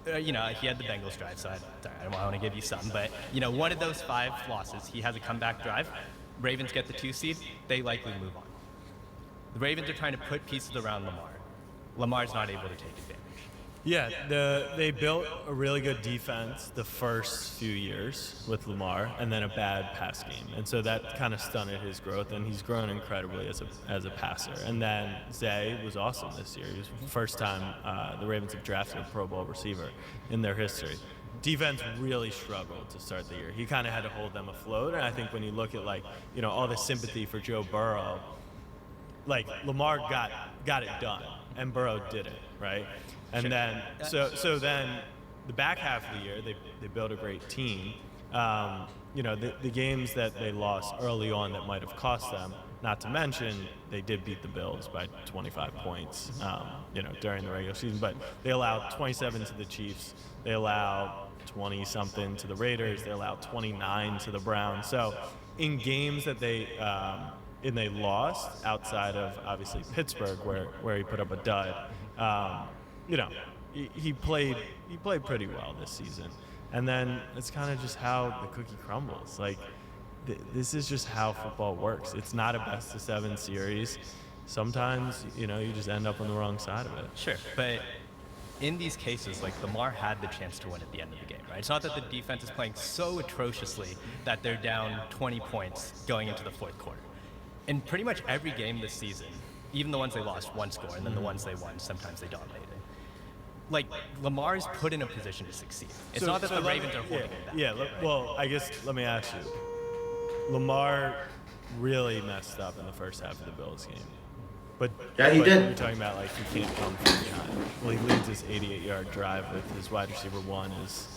he had the Bengals drive, so I don't want to give you some, but one of those 5 losses, he has a comeback drive. Ravens get the 2 seed, they likely move on. The Ravens are trying to put pieces around Lamar. Lamar's not able to take advantage. Yeah, they built a really good defense the first few years with Lamar, and then a bad pass game, and so that kind of stunted his growth. And he's grown incredibly as a passer. And then Zay was awesome this year. He was the first time the Ravens have drafted a Pro Bowl receiver in their history. Defense really struggled to start the year. He kind of had to hold them afloat. And I think when you look at all the sympathy for Joe Burrow, Lamar got it done, and Burrow did it, right? And then so then the back half of the year they built a great team. The games that they lost early on that might have cost them, not to mention they did beat the Bills by 25 points during the regular season, but they allowed 27 to the Chiefs, they allowed 20 something to the Raiders, they allowed 29 to the Browns. So in games that they lost, outside of obviously Pittsburgh where he put up a dud, he played pretty well this season. And then it's kind of just how the cookie crumbles. This is just how football works. It's not a best of 7 series. Sometimes you just end up on the wrong side of it. Sure, but in these cases, Lamar had the chance to win at the end of the game, right? It's not that the defense is playing so atrociously that they're down 20 points going into the 4th quarter. In pretty much every game this season, even the ones they lost, 1 score, and then the ones they won, sometimes they dominated. Lamar is put in a position to succeed. It's not that the Ravens are holding him back. Yeah, well, I guess let me ask you. Lamar really messed up in the first half of the Bills game. But yeah, he did. You're talking about he can't come from behind. Well, he leads his 88-yard drive with his wide receiver 1 is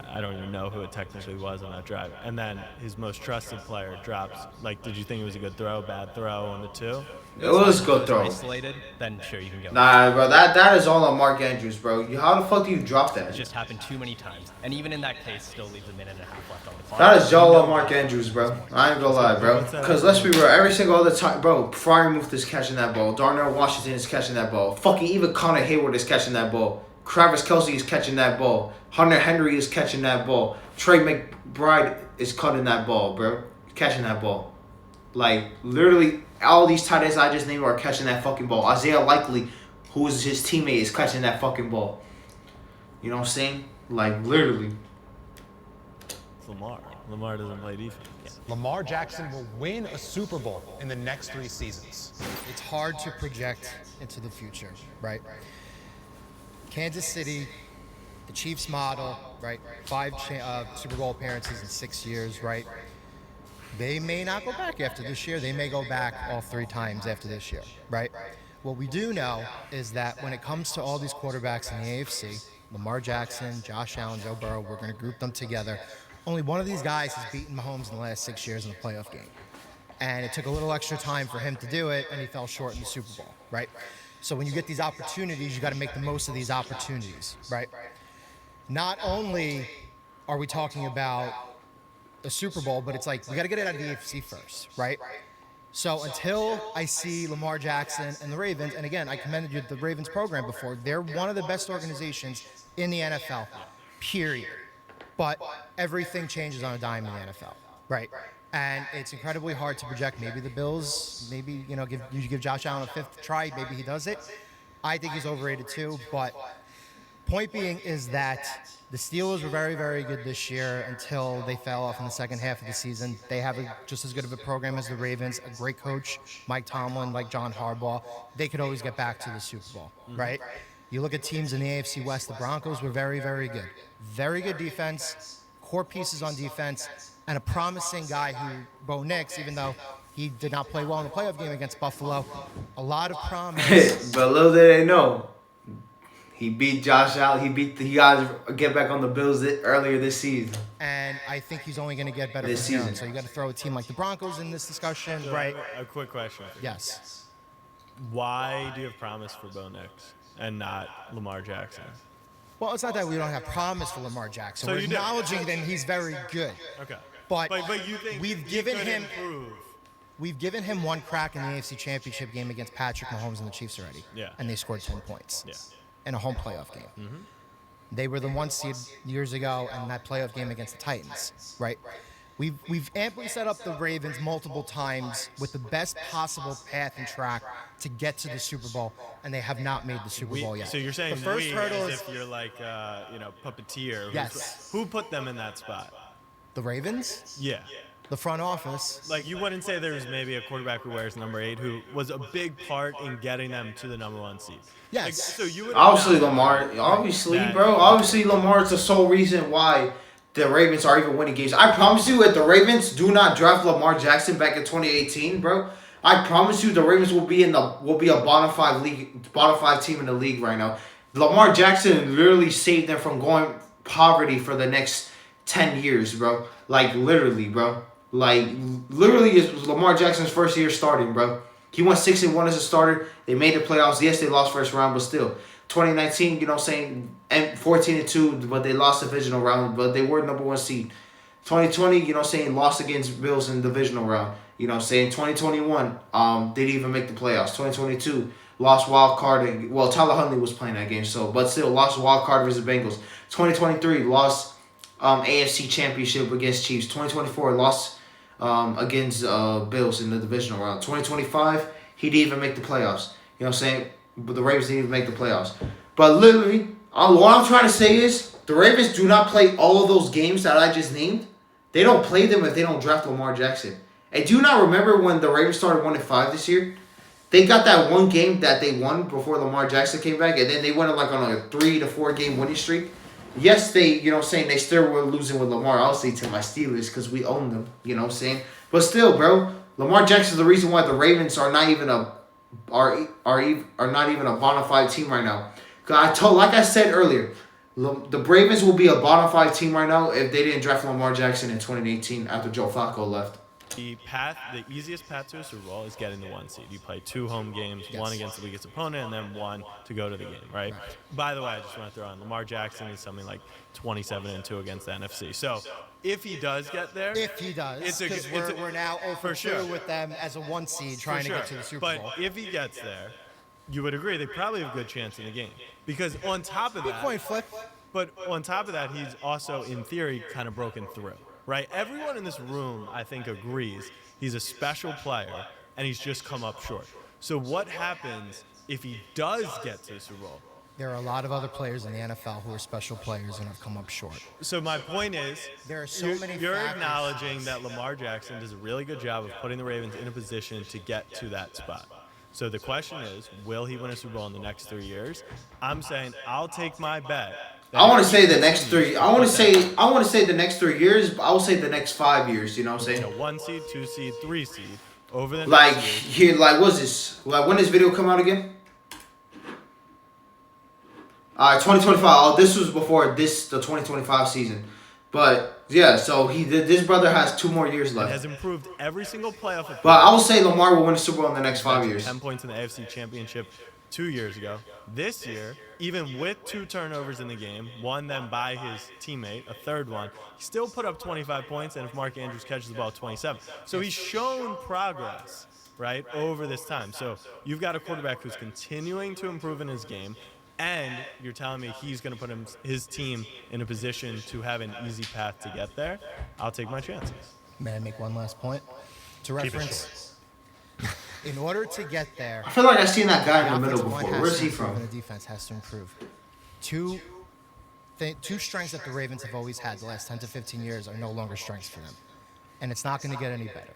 I don't even know who it technically was on that drive. And then his most trusted player drops. Did you think it was a good throw, bad throw on the 2? It was a good throw. Isolated, then sure you can go. Nah, bro, that is all on Mark Andrews, bro. How the fuck do you drop that? It just happened too many times, and even in that case, still leaves a minute and a half left on the clock. That is all on Mark Andrews, bro. I ain't gonna lie, bro. Because let's be real, every single other time, bro, Fryermuth is catching that ball. Darnell Washington is catching that ball. Fucking even Connor Hayward is catching that ball. Travis Kelce is catching that ball. Hunter Henry is catching that ball. Trey McBride is cutting that ball, bro. Catching that ball. Literally, all these tight ends I just named are catching that fucking ball. Isaiah Likely, who is his teammate, is catching that fucking ball. You know what I'm saying? Literally. It's Lamar. Lamar doesn't play defense. Lamar Jackson will win a Super Bowl in the next 3 seasons. It's hard to project into the future, right? Kansas City, the Chiefs model, right? 5 Super Bowl appearances in 6 years, right? They may not go back after this year. They may go back all 3 times after this year, right? What we do know is that when it comes to all these quarterbacks in the AFC, Lamar Jackson, Josh Allen, Joe Burrow, we're going to group them together. Only one of these guys has beaten Mahomes in the last 6 years in a playoff game. And it took a little extra time for him to do it, and he fell short in the Super Bowl, right? So when you get these opportunities, you got to make the most of these opportunities, right? Not only are we talking about a Super Bowl, but it's like we got to get it out of the AFC first, right? So until I see Lamar Jackson and the Ravens, and again, I commended you the Ravens program before, they're one of the best organizations in the NFL, period. But everything changes on a dime in the NFL, right? And it's incredibly hard to project. Maybe the Bills, maybe, you give Josh Allen a 5th try, maybe he does it. I think he's overrated too, but point being is that the Steelers were very, very good this year until they fell off in the second half of the season. They have just as good of a program as the Ravens, a great coach, Mike Tomlin, like John Harbaugh. They could always get back to the Super Bowl, right? You look at teams in the AFC West, the Broncos were very, very good. Very good defense, core pieces on defense, and a promising guy who, Bo Nix, even though he did not play well in the playoff game against Buffalo, a lot of promise. But little did they know, he beat Josh Allen. He got to get back on the Bills earlier this season. And I think he's only going to get better This from here on. season. So you got to throw a team like the Broncos in this discussion, So right? A quick question. Yes. Why do you have promise for Bo Nix and not Lamar Jackson? Well, it's not that we don't have promise for Lamar Jackson. So We're you do. acknowledging that he's very good. Okay. But you think we've he given could him improve? we've given him one crack in the AFC Championship game against Patrick Mahomes and the Chiefs already. Yeah. And they scored 10 points. Yeah. In a home playoff game. They were the 1 seed years ago in that playoff game against the Titans, right? We've amply set up the Ravens multiple times with the best possible path and track to get to the Super Bowl, and they have not made the Super Bowl yet. So you're saying the first we, hurdle as is if you're like, puppeteer. Yes. Who put them in that spot? the Ravens, Yeah. the front office. Like, you wouldn't say there's maybe a quarterback who wears number 8 who was a big part in getting them to the number 1 seed. Yes. Like, so you would Obviously, acknowledge Lamar. Obviously, that- bro. Obviously, Lamar is the sole reason why the Ravens are even winning games. I promise you, if the Ravens do not draft Lamar Jackson back in 2018, bro, I promise you, the Ravens will be a bottom 5 team in the league right now. Lamar Jackson literally saved them from going poverty for the next 10 years, bro. Like, literally, bro. Like, literally, it was Lamar Jackson's first year starting, bro. He went 6-1 as a starter. They made the playoffs. Yes, they lost first round, but still. 2019, you know what I'm saying, and 14-2, but they lost the divisional round, but they were number 1 seed. 2020, you know what I'm saying, lost against Bills in the divisional round. You know what I'm saying, 2021, didn't even make the playoffs. 2022, lost wild card. Well, Tyler Huntley was playing that game, but still lost wild card versus Bengals. 2023, lost AFC Championship against Chiefs. 2024, lost against Bills in the divisional round. 2025, he didn't even make the playoffs. You know what I'm saying? But the Ravens didn't even make the playoffs. But literally, what I'm trying to say is the Ravens do not play all of those games that I just named. They don't play them if they don't draft Lamar Jackson. And do you not remember when the Ravens started 1-5 this year? They got that one game that they won before Lamar Jackson came back, and then they went on a 3 to 4 game winning streak. Yes, they, you know what I'm saying, they still were losing with Lamar. I'll say to my Steelers because we own them, you know what I'm saying? But still, bro, Lamar Jackson's the reason why the Ravens are not even a not even a bona fide team right now. Like I said earlier, the Ravens will be a bona fide team right now if they didn't draft Lamar Jackson in 2018 after Joe Flacco left. The easiest path to a Super Bowl is getting the 1 seed. You play 2 home games, Yes. one against the weakest opponent, and then 1 to go to the game, right? By the way, I just want to throw in Lamar Jackson is something like 27-2 against the NFC. So if he does get there, If he does, because we're now 0 for for sure. 2 with them as a 1 seed trying to get to the Super but Bowl. if he gets there, you would agree they probably have a good chance in the game. Because on top of that, Coin flip. but on top of that, he's also, in theory, kind of broken through, right? Everyone in this room, I think, agrees he's a special player, and he's just come up short. So what happens if he does get to the Super Bowl? There are a lot of other players in the NFL who are special players and have come up short. So my point is, There are so many you're factors. acknowledging that Lamar Jackson does a really good job of putting the Ravens in a position to get to that spot. So the question is, will he win a Super Bowl in the next 3 years? I'm saying I'll take my bet. I want to say the next 3. I want to say the next 3 years. But I will say the next 5 years. You know what I'm saying? 1 seed, 2 seed, 3 seed over the Like next here, like what's this? Like when this video come out again? 2025. Oh, this was before the 2025 season. But yeah, so this brother has 2 more years left. It has improved every single playoff appearance. But I will say Lamar will win the Super Bowl in the next 5 years. 10 points in the AFC Championship 2 years ago. This year, even with 2 turnovers in the game, one then by his teammate, a third one, he still put up 25 points, and if Mark Andrews catches the ball, 27. So he's shown progress, right, over this time. So you've got a quarterback who's continuing to improve in his game, and you're telling me he's going to put his team in a position to have an easy path to get there. I'll take my chances. May I make one last point? To reference, in order to get there, I feel like I've seen that guy in the middle offensive line before. has Where's to he improve from? and the defense has to improve. Two strengths that the Ravens have always had the last 10 to 15 years are no longer strengths for them. And it's not going to get any better.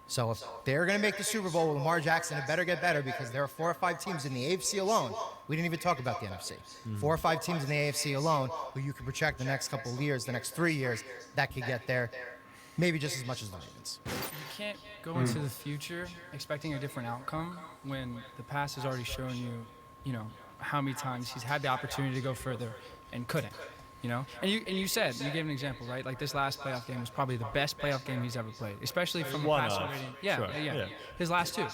So if they're going to make the Super Bowl with Lamar Jackson, it better get better because there are 4 or 5 teams in the AFC alone. We didn't even talk about the NFC. 4 or 5 teams in the AFC alone who you can project the next couple of years, the next 3 years, that could get there, maybe just as much as the Ravens. You can't go into the future expecting a different outcome when the past has already shown you, how many times he's had the opportunity to go further and couldn't. And you gave an example, right? Like this last playoff game was probably the best playoff game he's ever played, especially from the passer rating. Yeah. His last 2,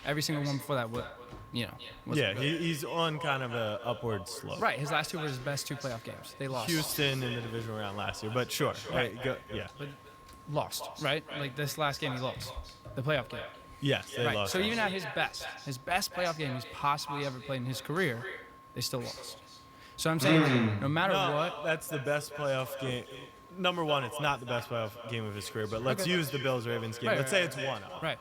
every single one before that, He's on kind of a upward slope. Right, his last 2 were his best 2 playoff games. They lost. Houston in the division round last year, but sure. Right. But lost, right? Like this last game he lost, the playoff game. Yes, they lost. So even at his best playoff game he's possibly ever played in his career, they still lost. So I'm saying, no matter what, that's the best playoff game. Number one, it's not the best playoff game of his career, but let's use the Bills-Ravens game. Let's say it's 1-0. Right.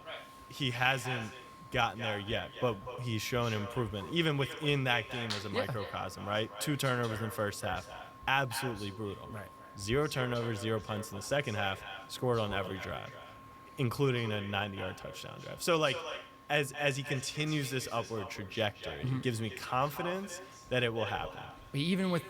He hasn't gotten there yet, but he's shown improvement, even within that game as a microcosm, right? 2 turnovers in the first half. Absolutely brutal. Right. 0 turnovers, 0 punts in the second half, scored on every drive, including a 90-yard touchdown drive. So, as he continues this upward trajectory, it gives me confidence that it will happen. But even with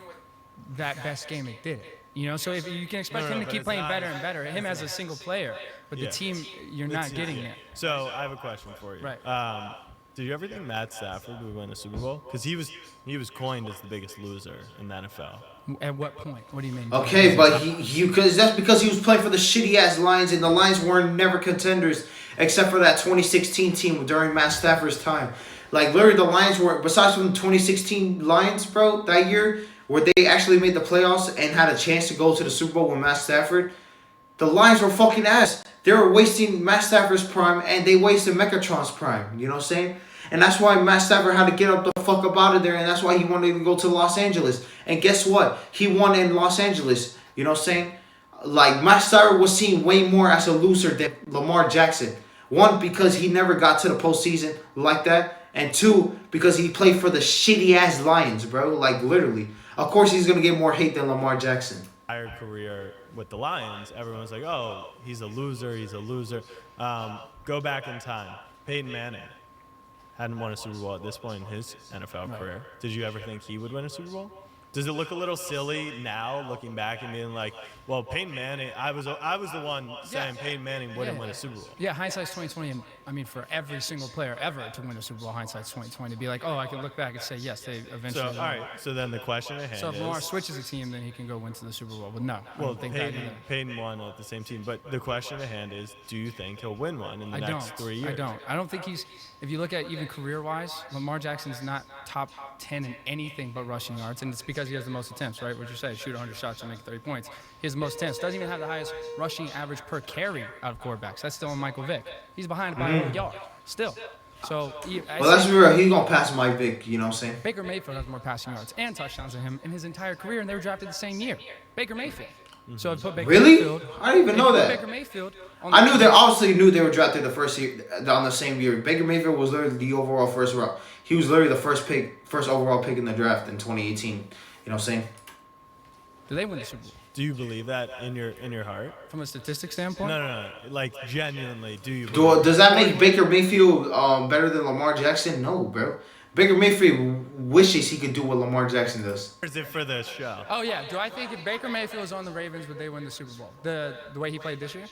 that best game, it did it. So if you can expect him to keep playing better and better, him as a single player, but the team, you're not getting there. So I have a question for you. Right. Did you ever think Matt Stafford would win a Super Bowl? Because he was coined as the biggest loser in the NFL. At what point? What do you mean? Okay, but that's because he was playing for the shitty ass Lions, and the Lions weren't never contenders except for that 2016 team during Matt Stafford's time. Like literally, the Lions were, besides from the 2016 Lions, bro, that year where they actually made the playoffs and had a chance to go to the Super Bowl with Matt Stafford. The Lions were fucking ass. They were wasting Matt Stafford's prime, and they wasted Megatron's prime. You know what I'm saying? And that's why Matt Stafford had to get up the fuck up out of there, and that's why he wanted to go to Los Angeles. And guess what? He won in Los Angeles. You know what I'm saying? Like, Matt Stafford was seen way more as a loser than Lamar Jackson. 1, because he never got to the postseason like that. And 2, because he played for the shitty-ass Lions, bro. Like, literally. Of course, he's going to get more hate than Lamar Jackson. Entire career with the Lions, everyone's like, oh, he's a loser. Go back in time. Peyton Manning hadn't won a Super Bowl at this point in his NFL career. Did you ever think he would win a Super Bowl? Does it look a little silly now, looking back and being like, well, Peyton Manning, I was the one saying Peyton Manning wouldn't win a Super Bowl. Yeah, hindsight's 2020, and I mean, for every single player ever to win a Super Bowl, hindsight's 2020. To be like, oh, I can look back and say, yes, they eventually won. So, all right, so then the question at hand So if Lamar switches a team, then he can go win to the Super Bowl. But no, I don't think Peyton won at the same team. But the question at hand is, do you think he'll win one in the next 3 years? I don't think he's, if you look at even career-wise, Lamar Jackson's not top 10 in anything but rushing yards, and it's because he has the most attempts, right? What you say, shoot 100 shots and make 30 points. He has the most attempts. Doesn't even have the highest rushing average per carry out of quarterbacks. That's still on Michael Vick. He's behind by a yard, still. So, let's be real. He's going to pass Mike Vick, you know what I'm saying? Baker Mayfield has more passing yards and touchdowns than him in his entire career, and they were drafted the same year. Baker Mayfield. So I put Baker Mayfield. I didn't even know that. Baker Mayfield. I knew they obviously knew they were drafted the first year on the same year. Baker Mayfield was literally the overall first round. He was literally the first overall pick in the draft in 2018. You know what I'm saying? Do they win the Super Bowl? Do you believe that in your heart? From a statistic standpoint? No. Like genuinely, do you? Believe Does that make Baker Mayfield better than Lamar Jackson? No, bro. Baker Mayfield wishes he could do what Lamar Jackson does. Or is it for the show? Oh yeah. Do I think if Baker Mayfield was on the Ravens, would they win the Super Bowl? The way he played this year?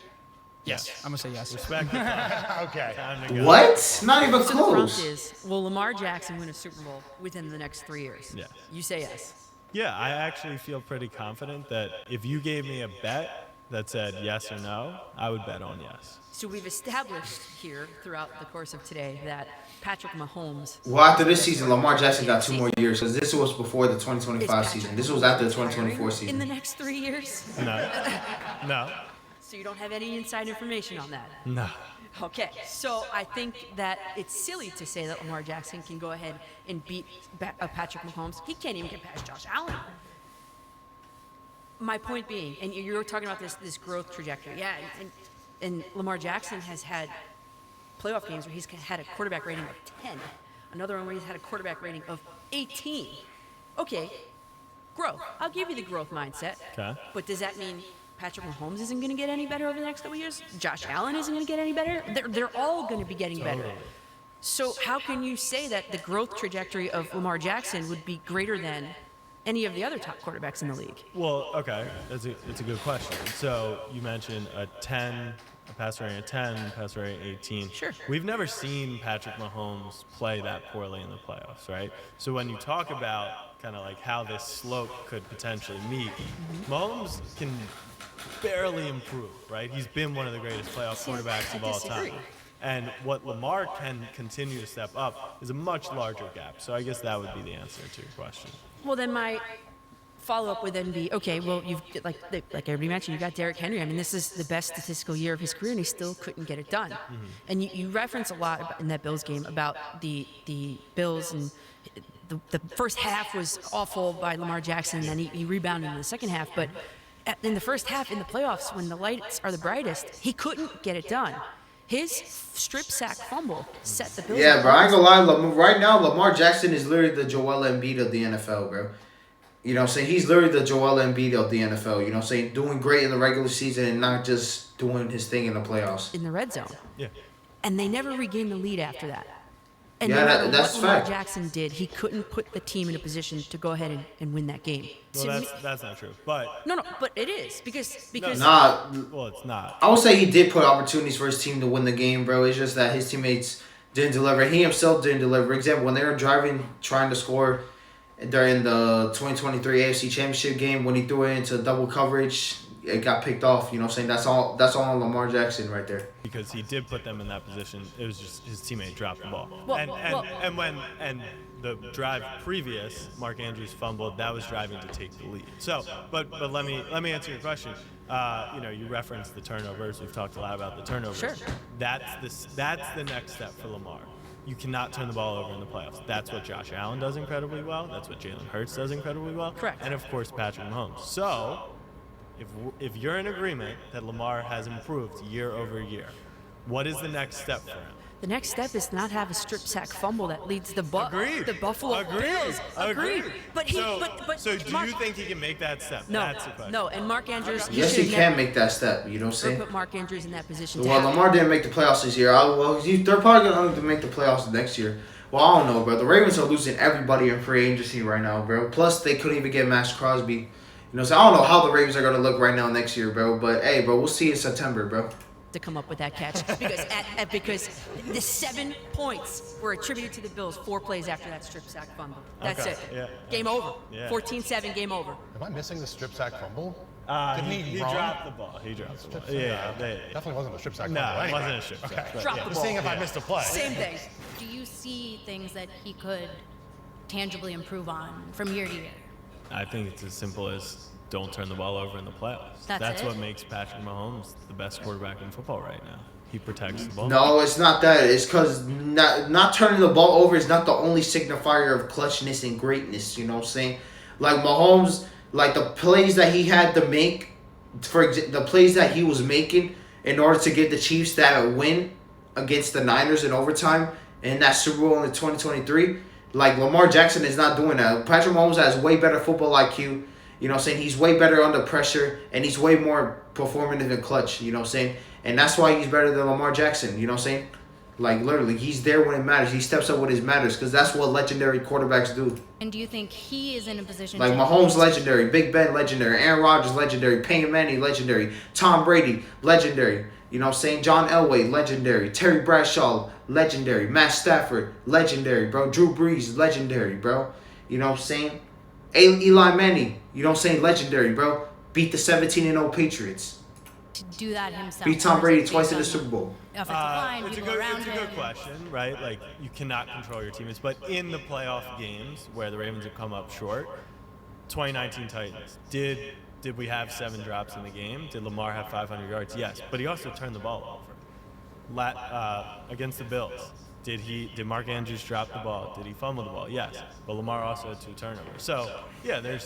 Yes. I'm gonna say yes. Respect. Okay. Time to go. What? Not even So the prompt close. is, will Lamar Jackson win a Super Bowl within the next 3 years? Yeah. You say yes. Yeah, I actually feel pretty confident that if you gave me a bet that said yes or no, I would bet on yes. So we've established here throughout the course of today that Patrick Mahomes. Well, after this season, Lamar Jackson got 2 more years because this was before the 2025 season. This was after the 2024 In season. the next 3 years? No. So you don't have any inside information on that? No. Okay, so I think that it's silly to say that Lamar Jackson can go ahead and beat Patrick Mahomes. He can't even get past Josh Allen. My point being, and you're talking about this growth trajectory, yeah, and Lamar Jackson has had playoff games where he's had a quarterback rating of 10, another one where he's had a quarterback rating of 18. Okay, growth. I'll give you the growth mindset. Okay. But does that mean Patrick Mahomes isn't going to get any better over the next couple of years? Josh Allen isn't going to get any better? They're all going to be getting better. So how can you say that the growth trajectory of Lamar Jackson would be greater than any of the other top quarterbacks in the league? Well, okay, it's a good question. So you mentioned a passer rating of 10, passer rating 18. Sure. We've never seen Patrick Mahomes play that poorly in the playoffs, right? So when you talk about kind of like how this slope could potentially meet, Mahomes can barely improve, right? He's been one of the greatest playoff quarterbacks of all time. And what Lamar can continue to step up is a much larger gap. So I guess that would be the answer to your question. Well, then my follow-up would then be, okay, well, you've like everybody mentioned, you got Derrick Henry. I mean, this is the best statistical year of his career, and he still couldn't get it done. And you reference a lot in that Bills game about the Bills, and the first half was awful by Lamar Jackson, and then he rebounded in the second half. But in the first half, in the playoffs, when the lights are the brightest, he couldn't get it done. His strip sack fumble set the Bills. Yeah, bro, I ain't gonna lie. Right now, Lamar Jackson is literally the Joel Embiid of the NFL, bro. You know what I'm saying? He's literally the Joel Embiid of the NFL. You know what I'm saying? Doing great in the regular season and not just doing his thing in the playoffs. In the red zone. Yeah. And they never regained the lead after that. And Yeah, no matter that's what Lamar fact. Jackson did, he couldn't put the team in a position to go ahead and win that game. Well, To me- that's not true. But no, but it is because Nah, well, it's not. I would say he did put opportunities for his team to win the game, bro. It's just that his teammates didn't deliver. He himself didn't deliver. For example, when they were driving, trying to score during the 2023 AFC Championship game, when he threw it into double coverage, it got picked off. You know what I'm saying? That's all on Lamar Jackson right there. Because he did put them in that position. It was just his teammate dropped the ball. Well, And the drive previous, Mark Andrews fumbled. That was driving to take the lead. So, but let me answer your question. You referenced the turnovers. We've talked a lot about the turnovers. Sure. That's the next step for Lamar. You cannot turn the ball over in the playoffs. That's what Josh Allen does incredibly well. That's what Jalen Hurts does incredibly well. Correct. And of course Patrick Mahomes. So, if you're in agreement that Lamar has improved year over year, what is the next step for him? the next step is to not have a strip sack fumble that leads the Buffalo Bills. Agreed. But So do you think he can make that step? No, That's the question. no. And Mark Andrews. Yes, he can make that step. You know what I'm saying? Put Mark Andrews in that position. to Well, have Lamar didn't make the playoffs this year. They're probably going to make the playoffs next year. Well, I don't know, bro. The Ravens are losing everybody in free agency right now, bro. Plus, they couldn't even get Max Crosby. You know, so I don't know how the Ravens are going to look right now next year, bro. But, hey, bro, we'll see in September, bro. to come up with that catch because the 7 points were attributed to the Bills 4 plays after that strip sack fumble. That's Okay. it. Yeah. Game over. Yeah. 14-7, game over. Am I missing the strip sack fumble? Didn't He run? dropped the ball. He dropped the ball. Yeah. Definitely wasn't a strip sack No, fumble. it anyway. wasn't a strip sack. but Drop yeah. the Just ball. seeing if I missed a play. Same thing. Do you see things that he could tangibly improve on from year to year? I think it's as simple as don't turn the ball over in the playoffs. That's it? what makes Patrick Mahomes the best quarterback in football right now. He protects the ball. No, it's not that. It's because not turning the ball over is not the only signifier of clutchness and greatness. You know what I'm saying? Like Mahomes, like the plays that he had to make, the plays that he was making in order to get the Chiefs that win against the Niners in overtime in that Super Bowl in 2023. Like Lamar Jackson is not doing that. Patrick Mahomes has way better football IQ. You know what I'm saying? He's way better under pressure, and he's way more performative and clutch. You know what I'm saying? And that's why he's better than Lamar Jackson. You know what I'm saying? Like, literally, he's there when it matters. He steps up when it matters because that's what legendary quarterbacks do. And do you think he is in a position like to... Mahomes, legendary. Big Ben, legendary. Aaron Rodgers, legendary. Peyton Manning, legendary. Tom Brady, legendary. You know what I'm saying? John Elway, legendary. Terry Bradshaw, legendary. Matt Stafford, legendary, bro. Drew Brees, legendary, bro. You know what I'm saying? Eli Manning, you know what I'm saying? Legendary, bro. Beat the 17-0 Patriots. to do that himself? Beat Tom Brady twice in the Super Bowl. Offensive line, It's a people around good him. question, right? Like, you cannot control your teammates, but in the playoff games where the Ravens have come up short, 2019 Titans, did we have 7 drops in the game? Did Lamar have 500 yards? Yes, but he also turned the ball over. Against the Bills, did Mark Andrews drop the ball? Did he fumble the ball? Yes, but Lamar also had 2 turnovers. So yeah,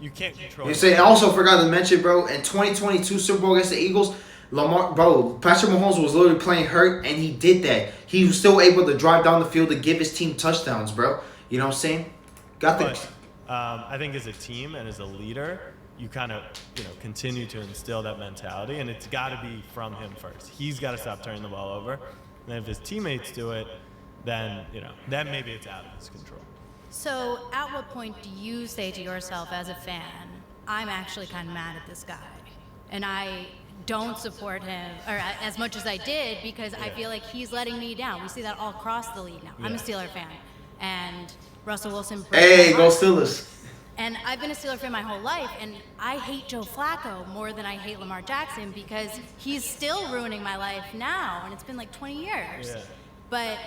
you can't control. You say, I also forgot to mention, bro, in 2022 Super Bowl against the Eagles, Patrick Mahomes was literally playing hurt, and he did that. He was still able to drive down the field to give his team touchdowns, bro. You know what I'm saying? I think as a team and as a leader, you kind of continue to instill that mentality, and it's got to be from him first. He's got to stop turning the ball over, and if his teammates do it, then then maybe it's out of his control. So at what point do you say to yourself as a fan, I'm actually kind of mad at this guy, and I don't support him or as much as I did because I feel like he's letting me down? We see that all across the league now. I'm a Steeler fan, and Russell Wilson. Hey, go Steelers. And I've been a Steeler fan my whole life, and I hate Joe Flacco more than I hate Lamar Jackson because he's still ruining my life now, and it's been like 20 years. Yeah. But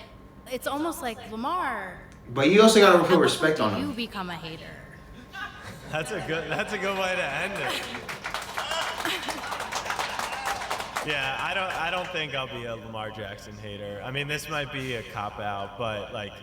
it's almost like Lamar. But you also gotta put respect on You him. become a hater. That's a good way to end it. Yeah, I don't think I'll be a Lamar Jackson hater. I mean, this might be a cop out, but like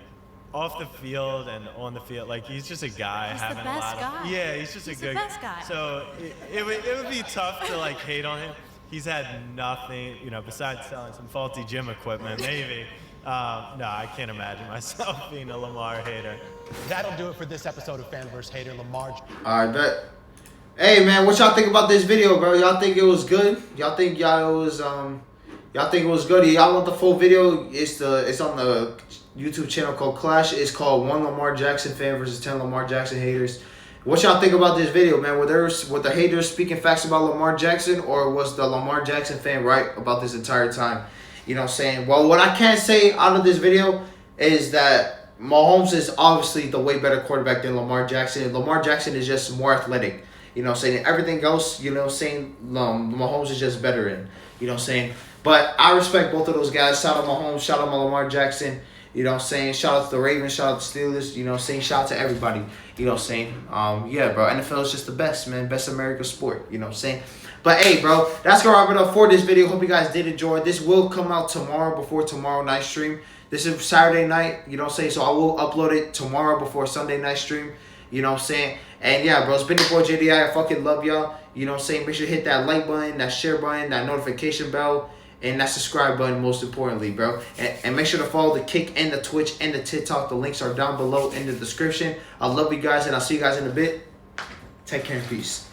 off the field and on the field, like he's just a guy He's having the best a lot of guy. yeah, he's just He's a good the best guy. So it would be tough to like hate on him. He's had nothing, besides selling some faulty gym equipment, maybe. No, I can't imagine myself being a Lamar hater. That'll do it for this episode of Fan vs. Hater. Lamar. All right, bet. Hey man, what y'all think about this video, bro? Y'all think it was good? Y'all think it was good? Y'all want the full video? It's on the YouTube channel called Clash. It's called 1 Lamar Jackson fan versus 10 Lamar Jackson haters. What y'all think about this video, man? Were the haters speaking facts about Lamar Jackson, or was the Lamar Jackson fan right about this entire time? You know what I'm saying? Well, what I can say out of this video is that Mahomes is obviously the way better quarterback than Lamar Jackson. Lamar Jackson is just more athletic. You know what I'm saying? Everything else, you know what I'm saying, Mahomes is just better in. You know what I'm saying? But I respect both of those guys. Shout out Mahomes, shout out Lamar Jackson. You know what I'm saying? Shout out to the Ravens, shout out to the Steelers. You know what I'm saying? Shout out to everybody. You know what I'm saying? Yeah, bro. NFL is just the best, man. Best American sport. You know what I'm saying? But hey, bro, that's going to wrap it up for this video. Hope you guys did enjoy. This will come out tomorrow before tomorrow night stream. This is Saturday night. You know what I'm saying? So I will upload it tomorrow before Sunday night stream. You know what I'm saying? And yeah, bro, it's been your boy JDI. I fucking love y'all. You know what I'm saying? Make sure you hit that like button, that share button, that notification bell, and that subscribe button most importantly, bro. And make sure to follow the Kick and the Twitch and the TikTok. The links are down below in the description. I love you guys, and I'll see you guys in a bit. Take care and peace.